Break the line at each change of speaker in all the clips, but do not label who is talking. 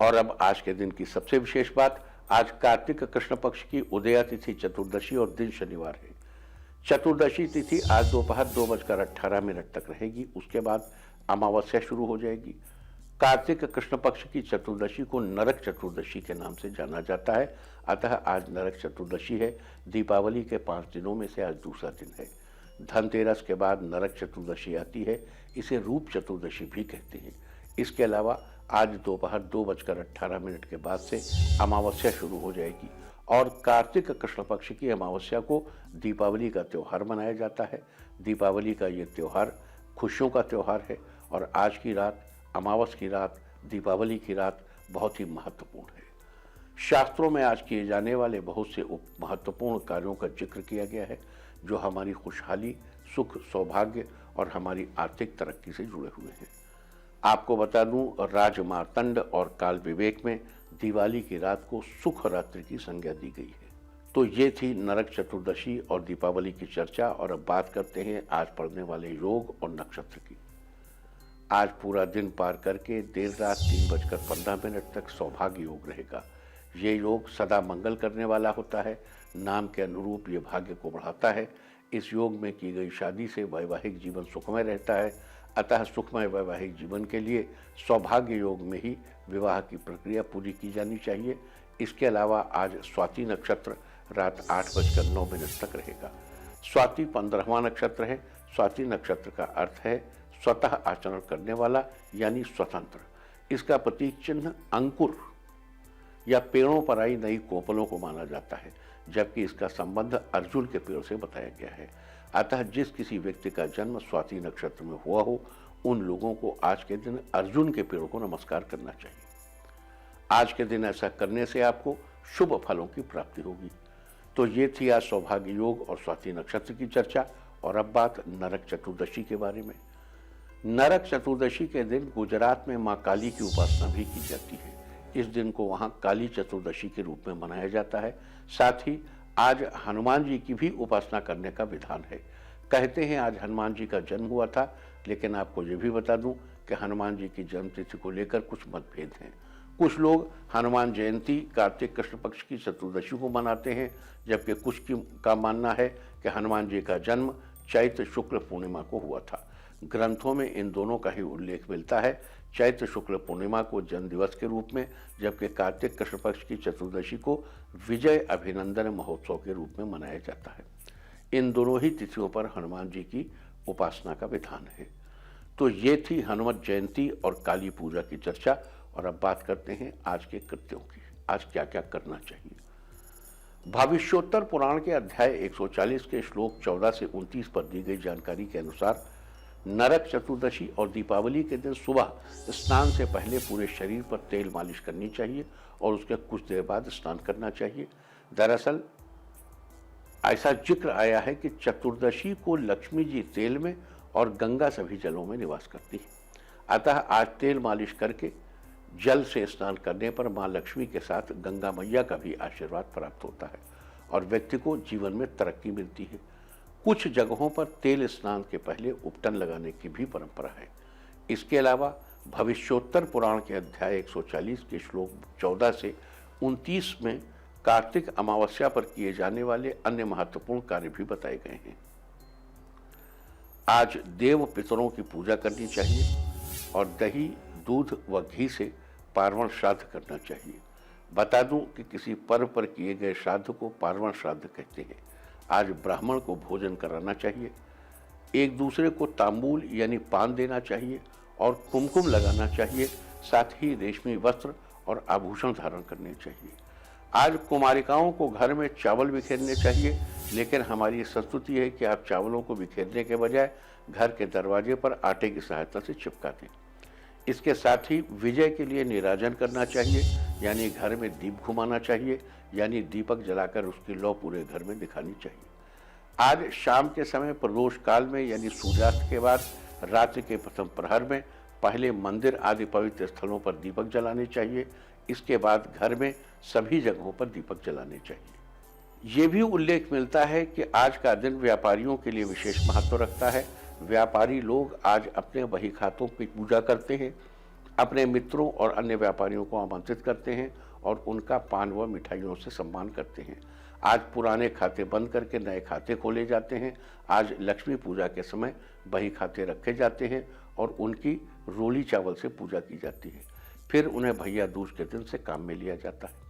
और अब आज के दिन की सबसे विशेष बात, आज कार्तिक कृष्ण पक्ष की उदया तिथि चतुर्दशी और दिन शनिवार है। चतुर्दशी तिथि आज दोपहर 2:18 तक रहेगी। उसके बाद अमावस्या शुरू हो जाएगी। कार्तिक कृष्ण पक्ष की चतुर्दशी को नरक चतुर्दशी के नाम से जाना जाता है। अतः आज नरक चतुर्दशी है। दीपावली के 5 दिनों में से आज दूसरा दिन है। धनतेरस के बाद नरक चतुर्दशी आती है। इसे रूप चतुर्दशी भी कहते हैं। इसके अलावा आज दोपहर 2:18 के बाद से अमावस्या शुरू हो जाएगी और कार्तिक कृष्ण पक्ष की अमावस्या को दीपावली का त्यौहार मनाया जाता है। दीपावली का ये त्यौहार खुशियों का त्यौहार है और आज की रात, अमावस की रात, दीपावली की रात बहुत ही महत्वपूर्ण है। शास्त्रों में आज किए जाने वाले बहुत से महत्वपूर्ण कार्यों का जिक्र किया गया है जो हमारी खुशहाली, सुख, सौभाग्य और हमारी आर्थिक तरक्की से जुड़े हुए हैं। आपको बता दूं, राजमार्तंड और काल विवेक में दिवाली की रात को सुख रात्रि की संज्ञा दी गई है। तो ये थी नरक चतुर्दशी और दीपावली की चर्चा। और अब बात करते हैं आज पड़ने वाले योग और नक्षत्र की। आज पूरा दिन पार करके देर रात 3:15 तक सौभाग्य योग रहेगा। ये योग सदा मंगल करने वाला होता है। नाम के अनुरूप ये भाग्य को बढ़ाता है। इस योग में की गई शादी से वैवाहिक जीवन सुखमय रहता है। अतः सुखमय वैवाहिक जीवन के लिए सौभाग्य योग में ही विवाह की प्रक्रिया पूरी की जानी चाहिए। इसके अलावा आज स्वाति नक्षत्र रात 8:09 तक रहेगा। स्वाति 15वां नक्षत्र है। स्वाति नक्षत्र का अर्थ है स्वतः आचरण करने वाला यानी स्वतंत्र। इसका प्रतीक चिन्ह अंकुर या पेड़ों पर आई नई कोपलों को माना जाता है, जबकि इसका संबंध अर्जुन के पेड़ से बताया गया है। अतः जिस किसी व्यक्ति का जन्म स्वाति नक्षत्र में हुआ हो, उन लोगों को आज के दिन अर्जुन के पेड़ को नमस्कार करना चाहिए। आज के दिन ऐसा करने से आपको शुभ फलों की प्राप्ति होगी। तो ये थी आज सौभाग्य योग और स्वाति नक्षत्र की चर्चा। और अब बात नरक चतुर्दशी के बारे में। नरक चतुर्दशी के दिन गुजरात में मां काली की उपासना भी की जाती है। इस दिन को वहां काली चतुर्दशी के रूप में मनाया जाता है। साथ ही आज हनुमान जी की भी उपासना करने का विधान है। कहते हैं आज हनुमान जी का जन्म हुआ था, लेकिन आपको ये भी बता दूं कि हनुमान जी की जन्मतिथि को लेकर कुछ मतभेद हैं। कुछ लोग हनुमान जयंती कार्तिक कृष्ण पक्ष की चतुर्दशी को मनाते हैं, जबकि कुछ का मानना है कि हनुमान जी का जन्म चैत्र शुक्ल पूर्णिमा को हुआ था। ग्रंथों में इन दोनों का ही उल्लेख मिलता है, चैत्र शुक्ल पूर्णिमा को जन्म दिवस के रूप में, जबकि कार्तिक कृष्ण पक्ष की चतुर्दशी को विजय अभिनंदन महोत्सव के रूप में मनाया जाता है। इन दोनों ही तिथियों पर हनुमान जी की उपासना का विधान है। तो ये थी हनुमत जयंती और काली पूजा की चर्चा। और अब बात करते हैं आज के कृत्यों की। आज क्या क्या करना चाहिए। भविष्योत्तर पुराण के अध्याय 140 के श्लोक 14 से 29 पर दी गई जानकारी के अनुसार नरक चतुर्दशी और दीपावली के दिन सुबह स्नान से पहले पूरे शरीर पर तेल मालिश करनी चाहिए और उसके कुछ देर बाद स्नान करना चाहिए। दरअसल ऐसा जिक्र आया है कि चतुर्दशी को लक्ष्मी जी तेल में और गंगा सभी जलों में निवास करती है। अतः आज तेल मालिश करके जल से स्नान करने पर मां लक्ष्मी के साथ गंगा मैया का भी आशीर्वाद प्राप्त होता है और व्यक्ति को जीवन में तरक्की मिलती है। कुछ जगहों पर तेल स्नान के पहले उपटन लगाने की भी परंपरा है। इसके अलावा भविष्योत्तर पुराण के अध्याय 140 के श्लोक 14 से 29 में कार्तिक अमावस्या पर किए जाने वाले अन्य महत्वपूर्ण कार्य भी बताए गए हैं। आज देव पितरों की पूजा करनी चाहिए और दही, दूध व घी से पार्वण श्राद्ध करना चाहिए। बता दूं कि किसी पर्व पर किए गए श्राद्ध को पार्वण श्राद्ध कहते हैं। आज ब्राह्मण को भोजन कराना चाहिए। एक दूसरे को तांबूल यानी पान देना चाहिए और कुमकुम लगाना चाहिए। साथ ही रेशमी वस्त्र और आभूषण धारण करने चाहिए। आज कुमारिकाओं को घर में चावल बिखेरने चाहिए, लेकिन हमारी संस्कृति है कि आप चावलों को बिखेरने के बजाय घर के दरवाजे पर आटे की सहायता से चिपका दें। इसके साथ ही विजय के लिए नीराजन करना चाहिए, यानी घर में दीप घुमाना चाहिए, यानी दीपक जलाकर उसकी लौ पूरे घर में दिखानी चाहिए। आज शाम के समय प्रदोष काल में यानी सूर्यास्त के बाद रात्रि के प्रथम प्रहर में पहले मंदिर आदि पवित्र स्थलों पर दीपक जलाने चाहिए। इसके बाद घर में सभी जगहों पर दीपक जलाने चाहिए। ये भी उल्लेख मिलता है कि आज का दिन व्यापारियों के लिए विशेष महत्व रखता है। व्यापारी लोग आज अपने बही खातों की पूजा करते हैं। अपने मित्रों और अन्य व्यापारियों को आमंत्रित करते हैं और उनका पान व मिठाइयों से सम्मान करते हैं। आज पुराने खाते बंद करके नए खाते खोले जाते हैं। आज लक्ष्मी पूजा के समय बही खाते रखे जाते हैं और उनकी रोली चावल से पूजा की जाती है। फिर उन्हें भैया दूज के दिन से काम में लिया जाता है।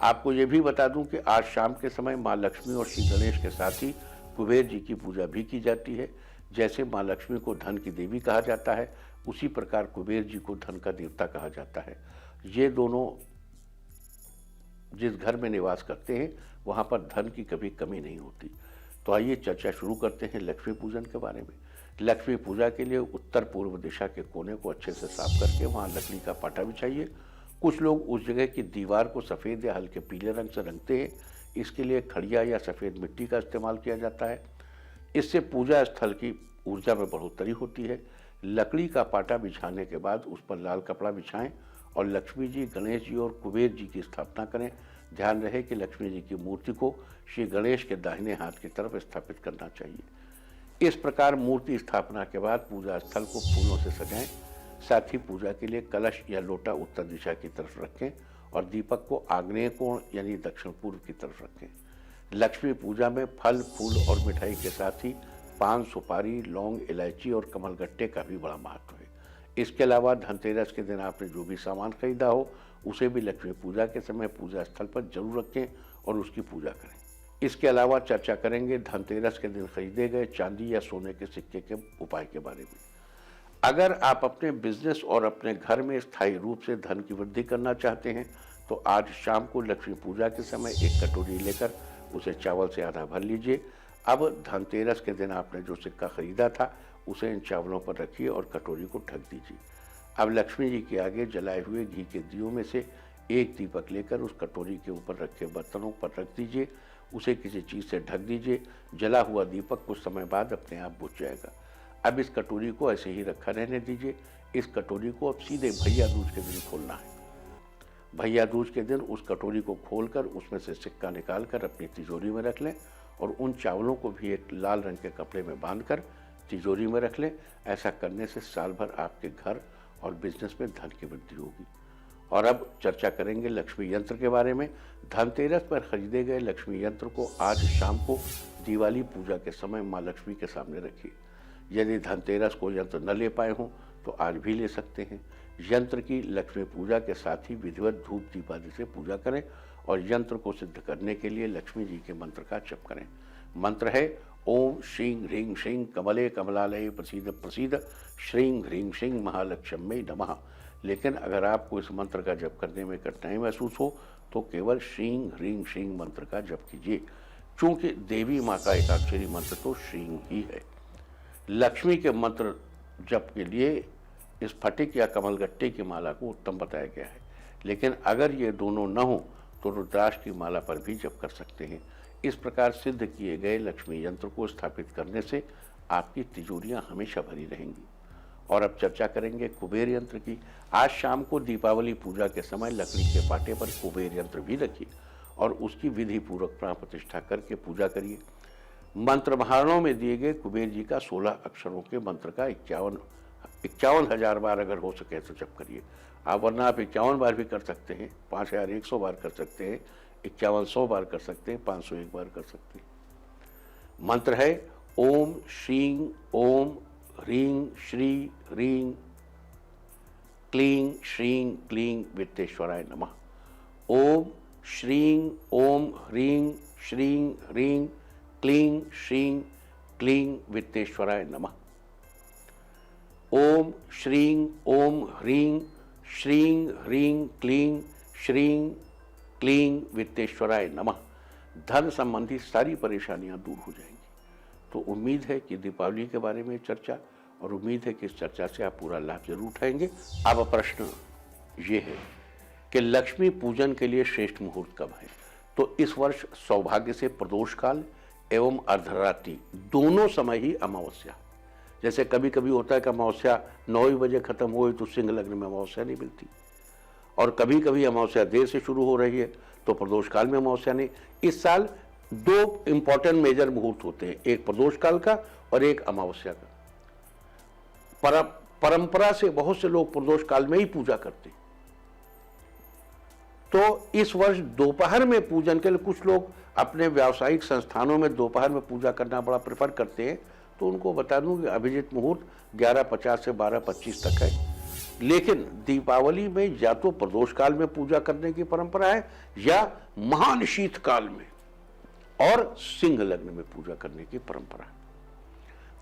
आपको ये भी बता दूं कि आज शाम के समय माँ लक्ष्मी और श्री गणेश के साथ ही कुबेर जी की पूजा भी की जाती है। जैसे माँ लक्ष्मी को धन की देवी कहा जाता है, उसी प्रकार कुबेर जी को धन का देवता कहा जाता है। ये दोनों जिस घर में निवास करते हैं वहाँ पर धन की कभी कमी नहीं होती। तो आइए चर्चा शुरू करते हैं लक्ष्मी पूजन के बारे में। लक्ष्मी पूजा के लिए उत्तर पूर्व दिशा के कोने को अच्छे से साफ करके वहाँ लकड़ी का पाटा बिछाइए। कुछ लोग उस जगह की दीवार को सफ़ेद या हल्के पीले रंग से रंगते हैं। इसके लिए खड़िया या सफ़ेद मिट्टी का इस्तेमाल किया जाता है। इससे पूजा स्थल की ऊर्जा में बढ़ोतरी होती है। लकड़ी का पाटा बिछाने के बाद उस पर लाल कपड़ा बिछाएं और लक्ष्मी जी, गणेश जी और कुबेर जी की स्थापना करें। ध्यान रहे कि लक्ष्मी जी की मूर्ति को श्री गणेश के दाहिने हाथ की तरफ स्थापित करना चाहिए। इस प्रकार मूर्ति स्थापना के बाद पूजा स्थल को फूलों से सजाएं। साथ ही पूजा के लिए कलश या लोटा उत्तर दिशा की तरफ रखें और दीपक को आग्नेय कोण यानी दक्षिण पूर्व की तरफ रखें। लक्ष्मी पूजा में फल, फूल और मिठाई के साथ ही पान, सुपारी, लौंग, इलायची और कमलगट्टे का भी बड़ा महत्व है। इसके अलावा धनतेरस के दिन आपने जो भी सामान खरीदा हो उसे भी लक्ष्मी पूजा के समय पूजा स्थल पर जरूर रखें और उसकी पूजा करें। इसके अलावा चर्चा करेंगे धनतेरस के दिन खरीदे गए चांदी या सोने के सिक्के के उपाय के बारे में। अगर आप अपने बिजनेस और अपने घर में स्थायी रूप से धन की वृद्धि करना चाहते हैं तो आज शाम को लक्ष्मी पूजा के समय एक कटोरी लेकर उसे चावल से आधा भर लीजिए। अब धनतेरस के दिन आपने जो सिक्का खरीदा था उसे इन चावलों पर रखिए और कटोरी को ढक दीजिए। अब लक्ष्मी जी के आगे जलाए हुए घी के दियों में से एक दीपक लेकर उस कटोरी के ऊपर रखे बर्तनों पर रख दीजिए। उसे किसी चीज़ से ढक दीजिए। जला हुआ दीपक कुछ समय बाद अपने आप बुझ जाएगा। अब इस कटोरी को ऐसे ही रखा रहने दीजिए। इस कटोरी को अब सीधे भैया दूज के दिन खोलना है। भैया दूज के दिन उस कटोरी को खोलकर उसमें से सिक्का निकालकर अपनी तिजोरी में रख लें और उन चावलों को भी एक लाल रंग के कपड़े में बांधकर तिजोरी में रख लें। ऐसा करने से साल भर आपके घर और बिजनेस में धन की वृद्धि होगी। और अब चर्चा करेंगे लक्ष्मी यंत्र के बारे में। धनतेरस पर खरीदे गए लक्ष्मी यंत्र को आज शाम को दिवाली पूजा के समय माँ लक्ष्मी के सामने रखिए। यदि धनतेरस को यंत्र न ले पाए हों तो आज भी ले सकते हैं। यंत्र की लक्ष्मी पूजा के साथ ही विधिवत धूप दीप आदि से पूजा करें और यंत्र को सिद्ध करने के लिए लक्ष्मी जी के मंत्र का जप करें। मंत्र है ओम श्रीं ह्रीं श्रीं कमले कमलालये प्रसीद प्रसीद श्रीं ह्रीं श्रीं महालक्ष्म्यै नमः। लेकिन अगर आपको इस मंत्र का जप करने में कठिनाई महसूस हो तो केवल श्रीं ह्रीं श्रीं मंत्र का जप कीजिए। चूँकि देवी माँ का एकाक्षरी मंत्र तो श्रीं ही है। लक्ष्मी के मंत्र जप के लिए इस फटिक या कमलगट्टे की माला को उत्तम बताया गया है। लेकिन अगर ये दोनों न हो तो रुद्राक्ष की माला पर भी जप कर सकते हैं। इस प्रकार सिद्ध किए गए लक्ष्मी यंत्र को स्थापित करने से आपकी तिजोरियां हमेशा भरी रहेंगी। और अब चर्चा करेंगे कुबेर यंत्र की। आज शाम को दीपावली पूजा के समय लकड़ी के पाटे पर कुबेर यंत्र भी रखिए और उसकी विधि पूर्वक प्राण प्रतिष्ठा करके पूजा करिए। मंत्र महारणों में दिए गए कुबेर जी का 16 अक्षरों के मंत्र का 51,000 बार अगर हो सके तो जप करिए। आप वरना आप 51 बार भी कर सकते हैं, 5,100 बार कर सकते हैं, 5100 बार कर सकते हैं, 501 बार कर सकते हैं। मंत्र है ओम श्रीं ओम ह्रीं श्री ह्रीं क्लीं श्रीं क्लीं वित्तेश्वराय नमः। ओम श्रीं ओम ह्रीं श्रीं ह्रीं क्लीं श्रीं क्लीं वित्तेश्वराय नमः। ओम श्रीं ओम ह्रीं श्रीं ह्रीं क्लीं श्रीं क्लीं वित्तेश्वराय नमः। धन संबंधी सारी परेशानियां दूर हो जाएंगी। तो उम्मीद है कि दीपावली के बारे में चर्चा और उम्मीद है कि इस चर्चा से आप पूरा लाभ जरूर उठाएंगे। अब प्रश्न ये है कि लक्ष्मी पूजन के लिए श्रेष्ठ मुहूर्त कब है? तो इस वर्ष सौभाग्य से प्रदोष काल एवं अर्धरात्रि दोनों समय ही अमावस्या। जैसे कभी कभी होता है कि अमावस्या 9 बजे खत्म हुई तो सिंह लग्न में अमावस्या नहीं मिलती, और कभी कभी अमावस्या देर से शुरू हो रही है तो प्रदोष काल में अमावस्या नहीं। इस साल 2 इंपॉर्टेंट मेजर मुहूर्त होते हैं, एक प्रदोष काल का और एक अमावस्या का। परंपरा से बहुत से लोग प्रदोष काल में ही पूजा करते हैं। तो इस वर्ष दोपहर में पूजन के लिए कुछ लोग अपने व्यावसायिक संस्थानों में दोपहर में पूजा करना बड़ा प्रेफर करते हैं, तो उनको बता दूं कि अभिजीत मुहूर्त 11:50 से 12:25 तक है। लेकिन दीपावली में या तो प्रदोष काल में पूजा करने की परंपरा है या महान शीतकाल में और सिंह लग्न में पूजा करने की परंपरा है।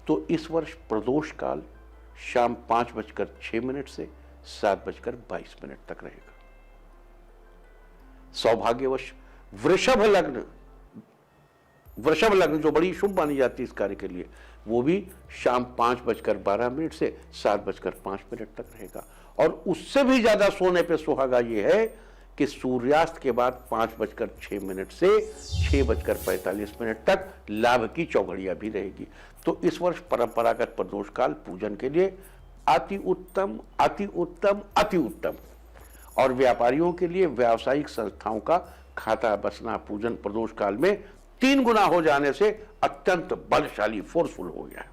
तो इस वर्ष प्रदोष काल शाम 5:06 से 7:22 तक रहेगा। सौभाग्यवश वृषभ लग्न जो बड़ी शुभ मानी जाती है इस कार्य के लिए, वो भी शाम 5:12 से 7:05 तक रहेगा। और उससे भी ज्यादा सोने पे सुहागा ये है कि सूर्यास्त के बाद 5:06 से 6:45 तक लाभ की चौघड़ियां भी रहेगी। तो इस वर्ष परंपरागत प्रदोष काल पूजन के लिए अति उत्तम, अति उत्तम, अति उत्तम। और व्यापारियों के लिए व्यावसायिक संस्थाओं का खाता बसना पूजन प्रदोष काल में 3 गुना हो जाने से अत्यंत बलशाली, फोर्सफुल हो गया है।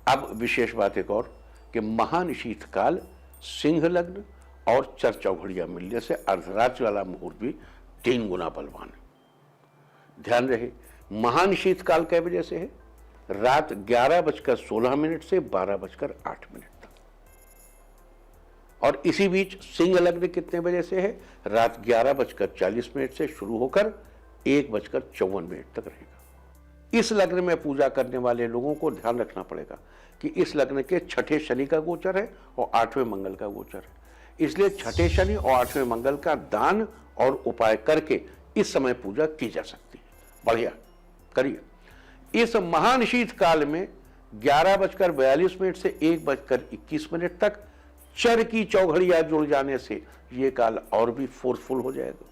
अब विशेष बात एक और कि महान शीतकाल सिंह लग्न और चरचौघड़ियां मिलने से अर्धरात्रि वाला मुहूर्त भी 3 गुना बलवान है। ध्यान रहे, महान शीतकाल कै बजे से है? रात 11:16 से 12:08 तक। और इसी बीच सिंह लग्न कितने बजे से है? रात 11:40 से शुरू होकर 1:54 तक रहेगा। इस लग्न में पूजा करने वाले लोगों को ध्यान रखना पड़ेगा कि इस लग्न के 6ठे शनि का गोचर है और 8वें मंगल का गोचर है। इसलिए 6ठे शनि और 8वें मंगल का दान और उपाय करके इस समय पूजा की जा सकती है। बढ़िया करिए। इस महान शीतकाल में 11:42 से 1:21 तक चर की चौघड़ियां जुड़ जाने से यह काल और भी फोर्सफुल हो जाएगा।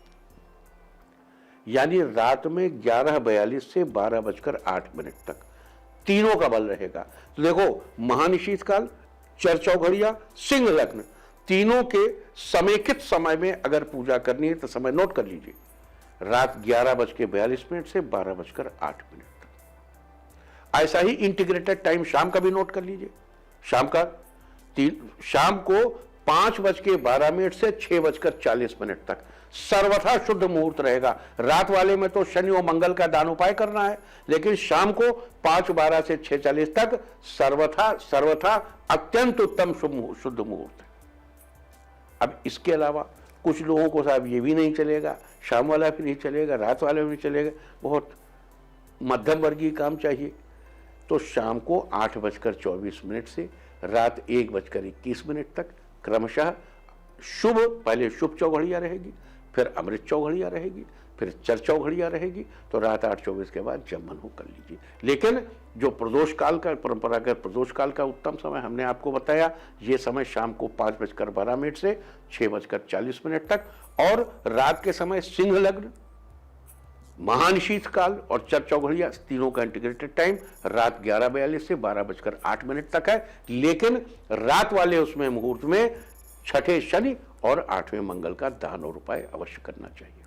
यानी रात में 11:42 से 12:08 तक तीनों का बल रहेगा। तो देखो, महान शीतकाल, चर चौघड़ियां, सिंह लग्न, तीनों के समेकित समय में अगर पूजा करनी है तो समय नोट कर लीजिए। रात 11:42 से 12:08 तक। ऐसा ही इंटीग्रेटेड टाइम शाम का भी नोट कर लीजिए। शाम को 5:12 से 6:40 तक सर्वथा शुद्ध मुहूर्त रहेगा। रात वाले में तो शनि और मंगल का दान उपाय करना है, लेकिन शाम को 5:12 से 6:40 तक सर्वथा अत्यंत उत्तम शुद्ध मुहूर्त है। अब इसके अलावा कुछ लोगों को साहब ये भी नहीं चलेगा, शाम वाला भी नहीं चलेगा, रात वाला भी नहीं चलेगा, बहुत मध्यम वर्गीय काम चाहिए। तो शाम को 8:24 से रात 1:21 तक क्रमशः शुभ, पहले शुभ चौघड़ियां रहेगी, फिर अमृत चौघड़ियां रहेगी, फिर चर चौघड़ियां रहेगी। तो रात 8:24 के बाद जब मन हो कर लीजिए। लेकिन जो प्रदोष काल का, परंपरागत प्रदोष काल का उत्तम समय हमने आपको बताया, ये समय शाम को 5:12 से 6:40 तक, और रात के समय सिंह लग्न, महान शीतकाल और चर चौघड़ियां, तीनों का इंटीग्रेटेड टाइम रात 11:42 से 12:08 तक है। लेकिन रात वाले उसमें मुहूर्त में 6ठे शनि और 8वें मंगल का दान और उपाय अवश्य करना चाहिए।